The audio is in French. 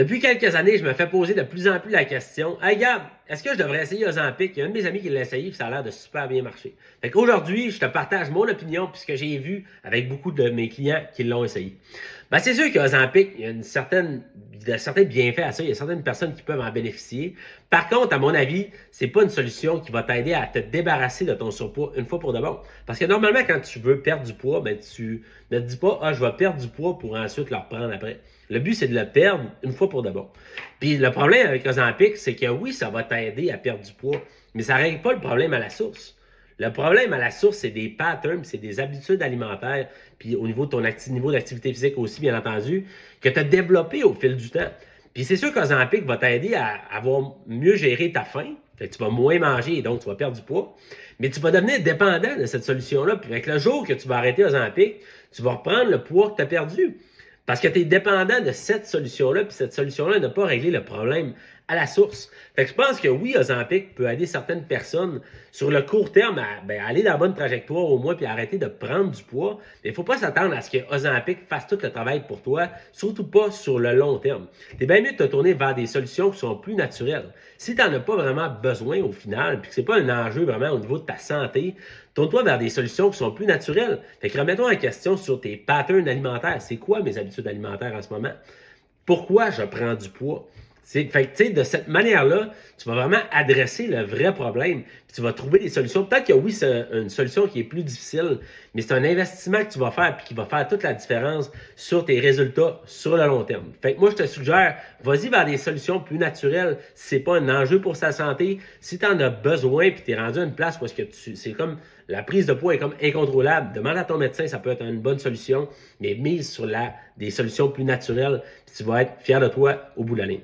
Depuis quelques années, je me fais poser de plus en plus la question, hey Gab, est-ce que je devrais essayer Ozempic? Il y a un de mes amis qui l'a essayé et ça a l'air de super bien marcher. Fait qu'aujourd'hui, je te partage mon opinion puisque j'ai vu avec beaucoup de mes clients qui l'ont essayé. Ben, c'est sûr qu'Ozempic, il y a certains bienfaits à ça. Il y a certaines personnes qui peuvent en bénéficier. Par contre, à mon avis, c'est pas une solution qui va t'aider à te débarrasser de ton surpoids une fois pour de bon. Parce que normalement, quand tu veux perdre du poids, ben, tu ne te dis pas, ah, je vais perdre du poids pour ensuite le reprendre après. Le but, c'est de le perdre une fois pour de bon. Puis le problème avec Ozempic, c'est que oui, ça va t'aider à perdre du poids, mais ça ne règle pas le problème à la source. Le problème à la source, c'est des patterns, c'est des habitudes alimentaires, puis au niveau de ton niveau d'activité physique aussi, bien entendu, que tu as développé au fil du temps. Puis c'est sûr qu'Ozempic va t'aider à avoir mieux géré ta faim, fait que tu vas moins manger et donc tu vas perdre du poids, mais tu vas devenir dépendant de cette solution-là. Puis avec le jour que tu vas arrêter Ozempic, tu vas reprendre le poids que tu as perdu. Parce que tu es dépendant de cette solution-là, puis cette solution-là n'a pas réglé le problème à la source. Fait que je pense que oui, Ozempic peut aider certaines personnes sur le court terme à aller dans la bonne trajectoire au moins puis arrêter de prendre du poids. Mais il ne faut pas s'attendre à ce que Ozempic fasse tout le travail pour toi, surtout pas sur le long terme. Tu es bien mieux de te tourner vers des solutions qui sont plus naturelles. Si tu n'en as pas vraiment besoin au final, puis que ce n'est pas un enjeu vraiment au niveau de ta santé, tourne-toi vers des solutions qui sont plus naturelles. Fait que remets-toi en question sur tes patterns alimentaires. C'est quoi mes habitudes alimentaires en ce moment? Pourquoi je prends du poids? Fait que, tu sais, de cette manière-là, tu vas vraiment adresser le vrai problème. Puis tu vas trouver des solutions. Peut-être que oui, c'est une solution qui est plus difficile, mais c'est un investissement que tu vas faire puis qui va faire toute la différence sur tes résultats sur le long terme. Fait que moi, je te suggère, vas-y vers des solutions plus naturelles. Si c'est pas un enjeu pour sa santé, si tu en as besoin puis tu es rendu à une place où est-ce que c'est comme la prise de poids est comme incontrôlable, demande à ton médecin, ça peut être une bonne solution, mais mise sur des solutions plus naturelles, puis tu vas être fier de toi au bout de la ligne.